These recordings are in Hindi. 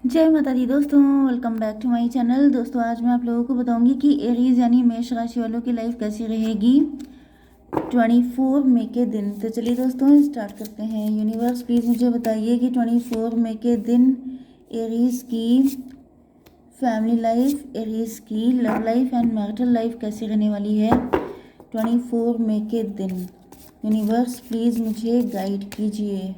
जय माता दी दोस्तों, welcome back to my channel. दोस्तों आज मैं आप लोगों को बताऊंगी कि एरीज यानी मेष राशि वालों की लाइफ कैसी रहेगी 24 मई के दिन। तो चलिए दोस्तों स्टार्ट करते हैं। यूनिवर्स प्लीज़ मुझे बताइए कि 24 मई के दिन एरीज की फैमिली लाइफ, एरीज की love life and marital life कैसी रहने वाली है 24 मई के दिन। यूनिवर्स प्लीज़ मुझे गाइड कीजिए।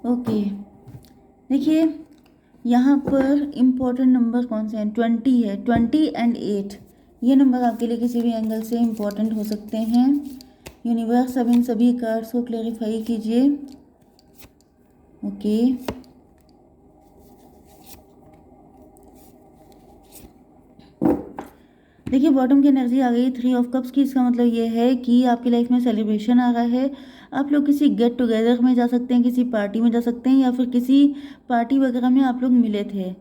ओके, देखिए यहाँ पर इम्पोर्टेंट नंबर कौन से हैं। 20 है, 20 एंड 8। ये नंबर आपके लिए किसी भी एंगल से इम्पोर्टेंट हो सकते हैं। यूनिवर्स अब इन सभी कार्ड्स को क्लेरिफाई कीजिए। ओके, देखिए बॉटम की एनर्जी आ गई 3 ऑफ कप्स की। इसका मतलब ये है कि आपकी लाइफ में सेलिब्रेशन आ रहा है। आप लोग किसी गेट टुगेदर में जा सकते हैं, किसी पार्टी में जा सकते हैं, या फिर किसी पार्टी वगैरह में आप लोग मिले थे।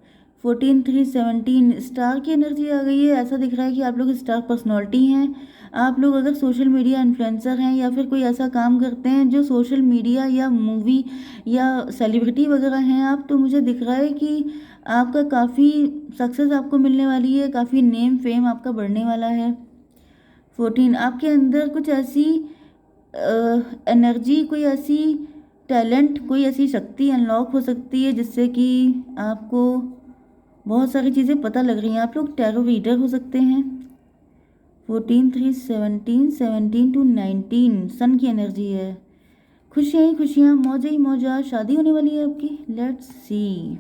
14 3 17 स्टार की एनर्जी आ गई है। ऐसा दिख रहा है कि आप लोग स्टार पर्सनैलिटी हैं। आप लोग अगर सोशल मीडिया इन्फ्लुएंसर हैं या फिर कोई ऐसा काम करते हैं जो सोशल मीडिया या मूवी या सेलिब्रिटी वगैरह हैं आप, तो मुझे दिख रहा है कि आपका काफ़ी सक्सेस आपको मिलने वाली है, काफ़ी नेम फेम आपका बढ़ने वाला है। 14 आपके अंदर कुछ ऐसी एनर्जी, कोई ऐसी टैलेंट, कोई ऐसी शक्ति अनलॉक हो सकती है जिससे कि आपको बहुत सारी चीज़ें पता लग रही हैं। आप लोग टैरो रीडर हो सकते हैं। 14 3 17 17 टू 19 सन की एनर्जी है। खुशियाँ ही खुशियाँ, मौज ही मौजा, शादी होने वाली है आपकी। Let's see,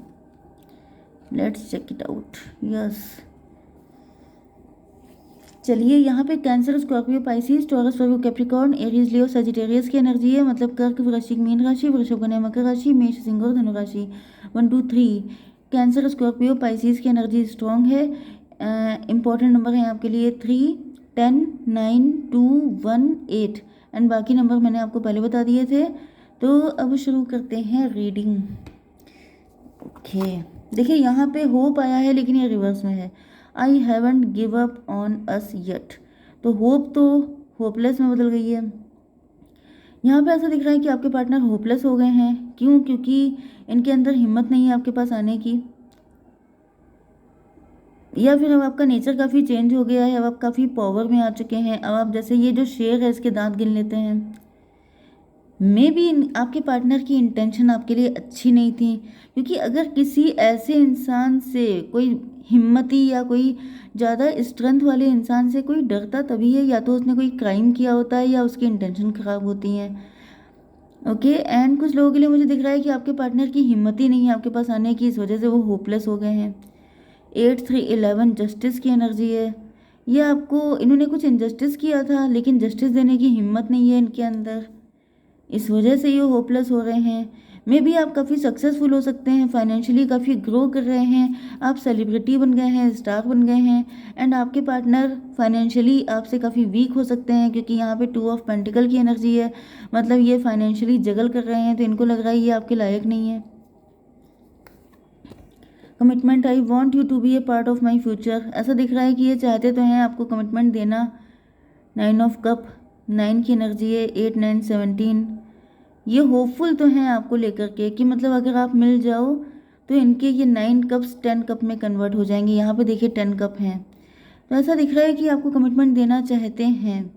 let's check it out. Yes, चलिए यहाँ पे Cancer, Scorpio, Pisces, Taurus, Virgo, Capricorn, Aries, Leo, Sagittarius की एनर्जी है। मतलब कर्क, वृश्चिक, मीन राशि, वृषभ, कन्या, मकर राशि, मेष, सिंह और धनु राशि। 1 2 3 कैंसर, स्कॉर्पियो, पाइसिस की एनर्जी स्ट्रॉन्ग है। इंपॉर्टेंट नंबर है आपके लिए 3 10 9 2 1 8 एंड बाकी नंबर मैंने आपको पहले बता दिए थे। तो अब शुरू करते हैं रीडिंग। ओके, देखिए यहाँ पे होप आया है लेकिन ये रिवर्स में है। I haven't give up on us yet. तो होप तो होपलेस में बदल गई है। यहाँ पे ऐसा दिख रहा है कि आपके पार्टनर होपलेस हो गए हैं। क्यों? क्योंकि इनके अंदर हिम्मत नहीं है आपके पास आने की, या फिर अब आपका नेचर काफ़ी चेंज हो गया है। अब आप काफ़ी पावर में आ चुके हैं। अब आप जैसे ये जो शेर है इसके दांत गिन लेते हैं। मे बी आपके पार्टनर की इंटेंशन आपके लिए अच्छी नहीं थी, क्योंकि अगर किसी ऐसे इंसान से, कोई हिम्मती या कोई ज़्यादा स्ट्रेंथ वाले इंसान से कोई डरता तभी है, या तो उसने कोई क्राइम किया होता है या उसकी इंटेंशन ख़राब होती हैं। ओके, एंड कुछ लोगों के लिए मुझे दिख रहा है कि आपके पार्टनर की हिम्मत ही नहीं है आपके पास आने की, इस वजह से वो होपलेस हो गए हैं। 8 3 11 जस्टिस की एनर्जी है। ये आपको, इन्होंने कुछ इनजस्टिस किया था लेकिन जस्टिस देने की हिम्मत नहीं है इनके अंदर, इस वजह से ये होपलेस हो रहे हैं। मे बी आप काफ़ी सक्सेसफुल हो सकते हैं, फाइनेंशियली काफ़ी ग्रो कर रहे हैं, आप सेलिब्रिटी बन गए हैं, स्टार बन गए हैं। एंड आपके पार्टनर फाइनेंशियली आपसे काफ़ी वीक हो सकते हैं, क्योंकि यहाँ पे 2 ऑफ पेंटिकल की एनर्जी है। मतलब ये फाइनेंशियली जगल कर रहे हैं, तो इनको लग रहा है ये आपके लायक नहीं है। Commitment, I want you to be a part of my future. ऐसा दिख रहा है कि ये चाहते तो हैं आपको कमिटमेंट देना। 9 ऑफ कप, 9 की एनर्जी है। 8 9 17 ये होपफुल तो हैं आपको लेकर के कि मतलब अगर आप मिल जाओ तो इनके ये 9 कप्स 10 कप में कन्वर्ट हो जाएंगे। यहाँ पे देखिए 10 कप हैं, तो ऐसा दिख रहा है कि आपको कमिटमेंट देना चाहते हैं,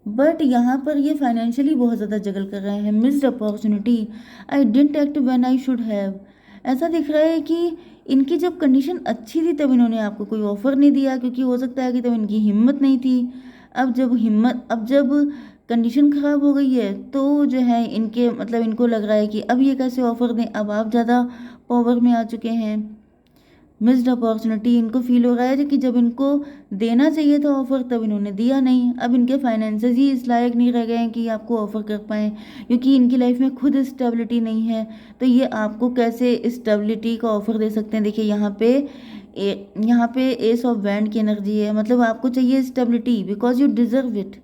बट यहाँ पर ये फाइनेंशियली बहुत ज़्यादा जगल कर रहे हैं। Missed opportunity, I didn't act when I should have. ऐसा दिख रहा है कि इनकी जब कंडीशन अच्छी थी तब इन्होंने आपको कोई ऑफर नहीं दिया, क्योंकि हो सकता है कि तब इनकी हिम्मत नहीं थी। अब जब कंडीशन ख़राब हो गई है तो जो है इनके, मतलब इनको लग रहा है कि अब ये कैसे ऑफ़र दें, अब आप ज़्यादा पावर में आ चुके हैं। मिस्ड अपॉर्चुनिटी इनको फील हो रहा है कि जब इनको देना चाहिए था ऑफ़र तब इन्होंने दिया नहीं। अब इनके फाइनेंसेस ही इस लायक नहीं रह गए हैं कि आपको ऑफ़र कर पाएँ, क्योंकि इनकी लाइफ में खुद स्टेबिलिटी नहीं है, तो ये आपको कैसे स्टेबिलिटी का ऑफ़र दे सकते हैं। देखिए यहाँ पे एस ऑफ वैंड की एनर्जी है। मतलब आपको चाहिए stability because you deserve it.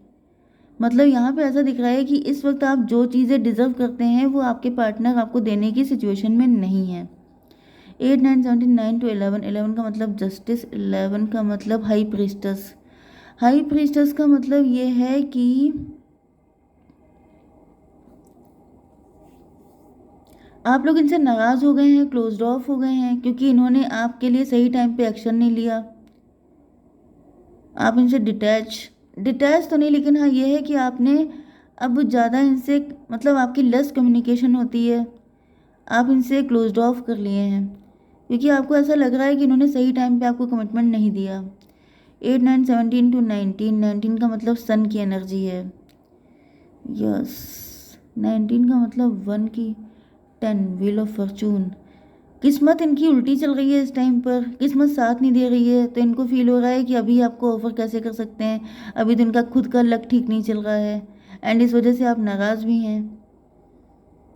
मतलब यहाँ पे ऐसा दिख रहा है कि इस वक्त आप जो चीज़ें डिजर्व करते हैं वो आपके पार्टनर आपको देने की सिचुएशन में नहीं है। 8 9 17 9 टू 11, 11 का मतलब जस्टिस, 11 का मतलब हाई प्रीस्टस। हाई प्रीस्टेस का मतलब ये है कि आप लोग इनसे नाराज़ हो गए हैं, क्लोज्ड ऑफ हो गए हैं, क्योंकि इन्होंने आपके लिए सही टाइम पे एक्शन नहीं लिया। आप इनसे डिटैच तो नहीं, लेकिन हाँ ये है कि आपने अब ज़्यादा इनसे, मतलब आपकी लेस कम्युनिकेशन होती है, आप इनसे क्लोज्ड ऑफ कर लिए हैं, क्योंकि आपको ऐसा लग रहा है कि इन्होंने सही टाइम पे आपको कमिटमेंट नहीं दिया। 8 9 17 टू 19, 19 का मतलब सन की एनर्जी है। यस, 19 का मतलब 1 की 10, व्हील ऑफ फॉर्चून। किस्मत इनकी उल्टी चल रही है इस टाइम पर, किस्मत साथ नहीं दे रही है, तो इनको फील हो रहा है कि अभी आपको ऑफर कैसे कर सकते हैं, अभी तो इनका खुद का लक ठीक नहीं चल रहा है। एंड इस वजह से आप नाराज़ भी हैं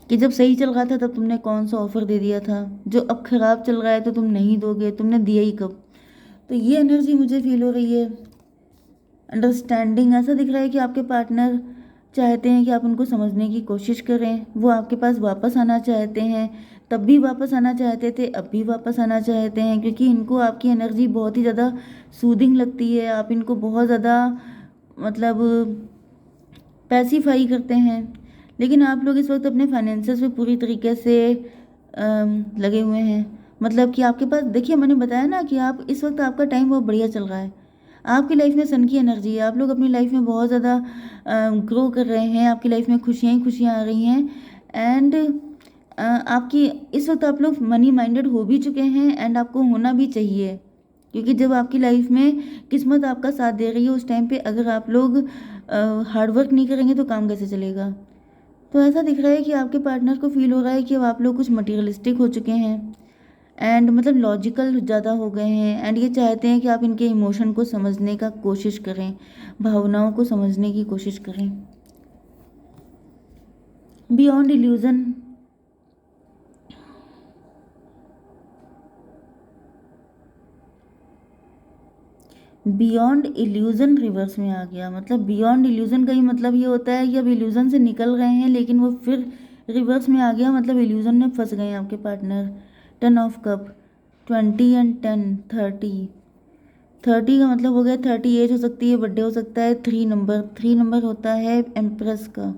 कि जब सही चल रहा था तब तुमने कौन सा ऑफर दे दिया था, जो अब ख़राब चल रहा है तो तुम नहीं दोगे, तुमने दिया ही कब। तो ये एनर्जी मुझे फील हो रही है। अंडरस्टैंडिंग, ऐसा दिख रहा है कि आपके पार्टनर चाहते हैं कि आप उनको समझने की कोशिश करें, वो आपके पास वापस आना चाहते हैं, तब भी वापस आना चाहते थे, अब भी वापस आना चाहते हैं, क्योंकि इनको आपकी एनर्जी बहुत ही ज़्यादा सूदिंग लगती है, आप इनको बहुत ज़्यादा मतलब पैसिफाई करते हैं। लेकिन आप लोग इस वक्त अपने फाइनेंसेस पे पूरी तरीके से लगे हुए हैं, मतलब कि आपके पास, देखिए मैंने बताया ना कि आप इस वक्त, आपका टाइम बहुत बढ़िया चल रहा है, आपकी लाइफ में सन की एनर्जी है, आप लोग अपनी लाइफ में बहुत ज़्यादा ग्रो कर रहे हैं, आपकी लाइफ में खुशियाँ ही खुशियाँ आ रही हैं। एंड आपकी इस वक्त आप लोग मनी माइंडेड हो भी चुके हैं, एंड आपको होना भी चाहिए, क्योंकि जब आपकी लाइफ में किस्मत आपका साथ दे रही है उस टाइम पे अगर आप लोग हार्डवर्क नहीं करेंगे तो काम कैसे चलेगा। तो ऐसा दिख रहा है कि आपके पार्टनर को फील हो रहा है कि अब आप लोग कुछ मटीरियलिस्टिक हो चुके हैं, एंड मतलब लॉजिकल ज़्यादा हो गए हैं, एंड ये चाहते हैं कि आप इनके इमोशन को समझने का कोशिश करें, भावनाओं को समझने की कोशिश करें। Beyond illusion, beyond illusion reverse में आ गया, मतलब बियॉन्ड इल्यूज़न का ही मतलब ये होता है कि अब इल्यूज़न से निकल गए हैं, लेकिन वो फिर रिवर्स में आ गया, मतलब इल्यूज़न में फंस गए हैं आपके पार्टनर। 10 ऑफ कप, 20 एंड 10, 30, 30 का मतलब हो गया 30 एज हो सकती है, बर्थडे हो सकता है, 3 नंबर होता है एम्प्रेस का।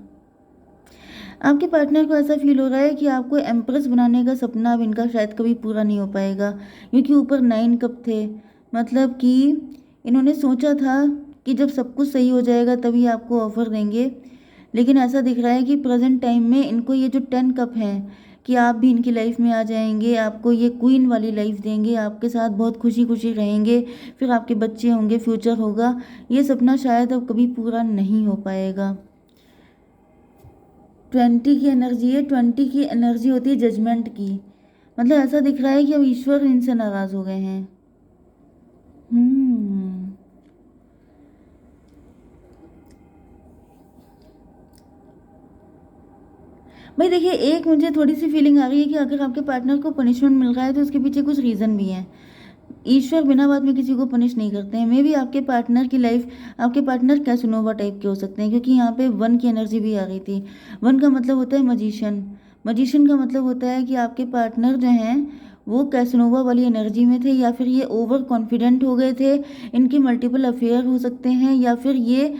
आपके पार्टनर को ऐसा फील हो रहा है कि आपको एम्प्रेस बनाने का सपना अब इनका शायद कभी पूरा नहीं हो पाएगा, क्योंकि ऊपर 9 कप थे, मतलब कि इन्होंने सोचा था कि जब सब कुछ सही हो जाएगा तभी आपको ऑफ़र देंगे, लेकिन ऐसा दिख रहा है कि प्रेजेंट टाइम में इनको ये जो 10 कप हैं कि आप भी इनकी लाइफ में आ जाएंगे, आपको ये क्वीन वाली लाइफ देंगे, आपके साथ बहुत खुशी खुशी रहेंगे, फिर आपके बच्चे होंगे, फ्यूचर होगा, ये सपना शायद अब कभी पूरा नहीं हो पाएगा। 20 की एनर्जी है, 20 की एनर्जी होती है जजमेंट की, मतलब ऐसा दिख रहा है कि अब ईश्वर इनसे नाराज़ हो गए हैं। भाई देखिए, एक मुझे थोड़ी सी फीलिंग आ रही है कि अगर आपके पार्टनर को पनिशमेंट मिल रहा है तो उसके पीछे कुछ रीज़न भी है। ईश्वर बिना बात में किसी को पनिश नहीं करते हैं। मे बी आपके पार्टनर की लाइफ, आपके पार्टनर कैसनोवा टाइप के हो सकते हैं, क्योंकि यहाँ पे 1 की एनर्जी भी आ रही थी। 1 का मतलब होता है मजिशियन, मजिशियन का मतलब होता है कि आपके पार्टनर जो हैं वो कैसनोवा वाली एनर्जी में थे, या फिर ये ओवर कॉन्फिडेंट हो गए थे, इनके मल्टीपल अफेयर हो सकते हैं, या फिर ये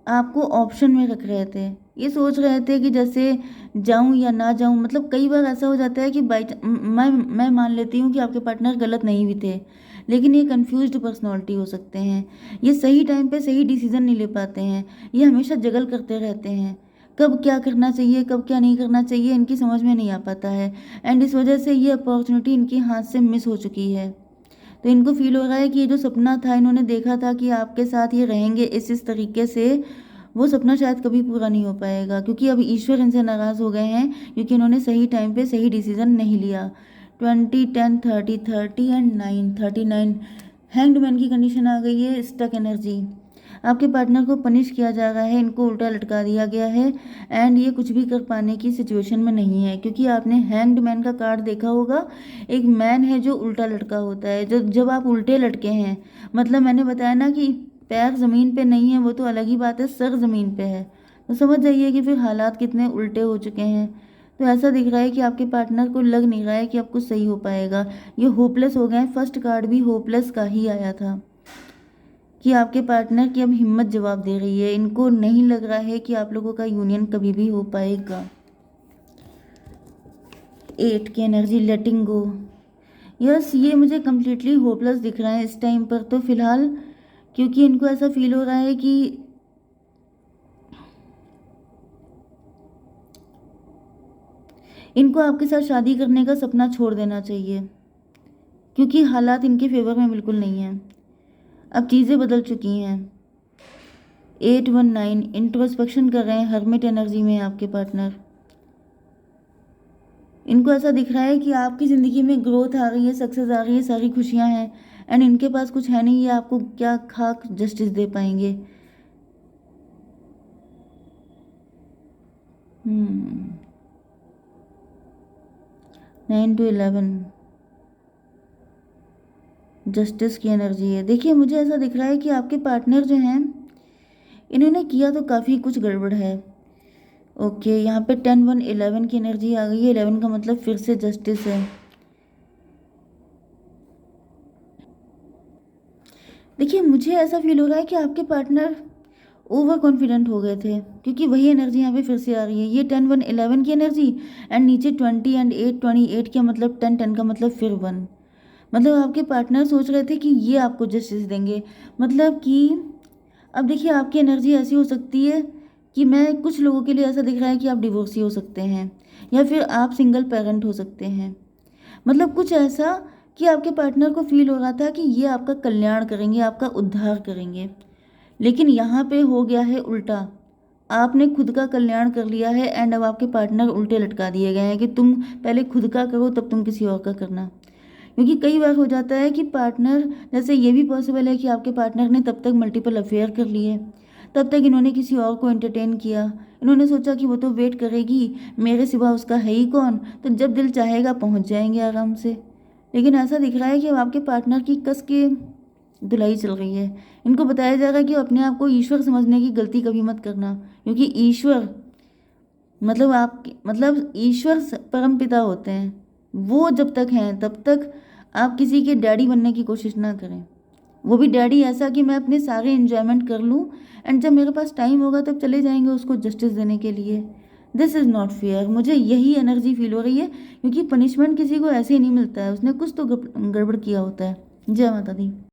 आपको ऑप्शन में रख रहे थे, ये सोच रहे थे कि जैसे जाऊं या ना जाऊं, मतलब कई बार ऐसा हो जाता है कि मैं मान लेती हूँ कि आपके पार्टनर गलत नहीं भी थे, लेकिन ये कंफ्यूज्ड पर्सनालिटी हो सकते हैं, ये सही टाइम पे सही डिसीजन नहीं ले पाते हैं, ये हमेशा जगल करते रहते हैं, कब क्या करना चाहिए कब क्या नहीं करना चाहिए इनकी समझ में नहीं आ पाता है, एंड इस वजह से ये अपॉर्चुनिटी इनके हाथ से मिस हो चुकी है। तो इनको फील हो रहा है कि ये जो सपना था, इन्होंने देखा था कि आपके साथ ये रहेंगे इस तरीके से, वो सपना शायद कभी पूरा नहीं हो पाएगा, क्योंकि अब ईश्वर इनसे नाराज़ हो गए हैं, क्योंकि इन्होंने सही टाइम पे सही डिसीजन नहीं लिया। 20 10 30, 30 एंड 9, 39, हैंग्ड मैन की कंडीशन आ गई है, स्टक एनर्जी। आपके पार्टनर को पनिश किया जा रहा है, इनको उल्टा लटका दिया गया है, एंड ये कुछ भी कर पाने की सिचुएशन में नहीं है, क्योंकि आपने हैंग्ड मैन का कार्ड देखा होगा, एक मैन है जो उल्टा लटका होता है, जब आप उल्टे लटके हैं, मतलब मैंने बताया ना कि पैर ज़मीन पे नहीं है वो तो अलग ही बात है, सर ज़मीन पे है, तो समझ जाइए कि फिर हालात कितने उल्टे हो चुके हैं। तो ऐसा दिख रहा है कि आपके पार्टनर को लग नहीं रहा है कि अब कुछ सही हो पाएगा, ये होपलेस हो गए हैं, फर्स्ट कार्ड भी होपलेस का ही आया था। कि आपके पार्टनर की अब हिम्मत जवाब दे रही है। इनको नहीं लग रहा है कि आप लोगों का यूनियन कभी भी हो पाएगा। 8 की एनर्जी, लेटिंग गो। यस, ये मुझे कम्प्लीटली होपलेस दिख रहा है इस टाइम पर तो फिलहाल, क्योंकि इनको ऐसा फील हो रहा है कि इनको आपके साथ शादी करने का सपना छोड़ देना चाहिए, क्योंकि हालात इनके फेवर में बिल्कुल नहीं है। अब चीज़ें बदल चुकी हैं। 819 इंट्रोस्पेक्शन कर रहे हैं, हर्मिट एनर्जी में है आपके पार्टनर। इनको ऐसा दिख रहा है कि आपकी ज़िंदगी में ग्रोथ आ रही है, सक्सेस आ रही है, सारी खुशियां हैं, एंड इनके पास कुछ है नहीं, ये आपको क्या खाक जस्टिस दे पाएंगे। 9 to 11 जस्टिस की एनर्जी है। देखिए, मुझे ऐसा दिख रहा है कि आपके पार्टनर जो हैं, इन्होंने किया तो काफ़ी कुछ गड़बड़ है। ओके, यहाँ पे 10 1 11 की एनर्जी आ गई है। 11 का मतलब फिर से जस्टिस है। देखिए, मुझे ऐसा फील हो रहा है कि आपके पार्टनर ओवर कॉन्फिडेंट हो गए थे, क्योंकि वही एनर्जी यहाँ पे फिर से आ रही है। ये 10 1 11 की एनर्जी, एंड नीचे 20 एंड 8 28 का मतलब 10 10 का मतलब फिर 1। मतलब आपके पार्टनर सोच रहे थे कि ये आपको जस्टिस देंगे। मतलब कि अब देखिए, आपकी एनर्जी ऐसी हो सकती है कि मैं कुछ लोगों के लिए ऐसा दिख रहा है कि आप डिवोर्सी हो सकते हैं, या फिर आप सिंगल पेरेंट हो सकते हैं। मतलब कुछ ऐसा कि आपके पार्टनर को फील हो रहा था कि ये आपका कल्याण करेंगे, आपका उद्धार करेंगे। लेकिन यहाँ पे हो गया है उल्टा। आपने खुद का कल्याण कर लिया है, एंड अब आपके पार्टनर उल्टे लटका दिए गए हैं कि तुम पहले खुद का करो, तब तुम किसी और का करना। क्योंकि कई बार हो जाता है कि पार्टनर, जैसे ये भी पॉसिबल है कि आपके पार्टनर ने तब तक मल्टीपल अफेयर कर लिए, तब तक इन्होंने किसी और को एंटरटेन किया। इन्होंने सोचा कि वो तो वेट करेगी, मेरे सिवा उसका है ही कौन, तो जब दिल चाहेगा पहुंच जाएंगे आराम से। लेकिन ऐसा दिख रहा है कि अब आपके पार्टनर की कस के धुलाई चल रही है। इनको बताया जा रहा है कि अपने आप को ईश्वर समझने की गलती कभी मत करना, क्योंकि ईश्वर मतलब आप, मतलब ईश्वर परम पिता होते हैं। वो जब तक हैं तब तक आप किसी के डैडी बनने की कोशिश ना करें। वो भी डैडी ऐसा कि मैं अपने सारे एंजॉयमेंट कर लूँ, एंड जब मेरे पास टाइम होगा तब चले जाएंगे उसको जस्टिस देने के लिए। This is not fair. मुझे यही एनर्जी फील हो रही है, क्योंकि पनिशमेंट किसी को ऐसे ही नहीं मिलता है, उसने कुछ तो गड़बड़ किया होता है। जय माता दी।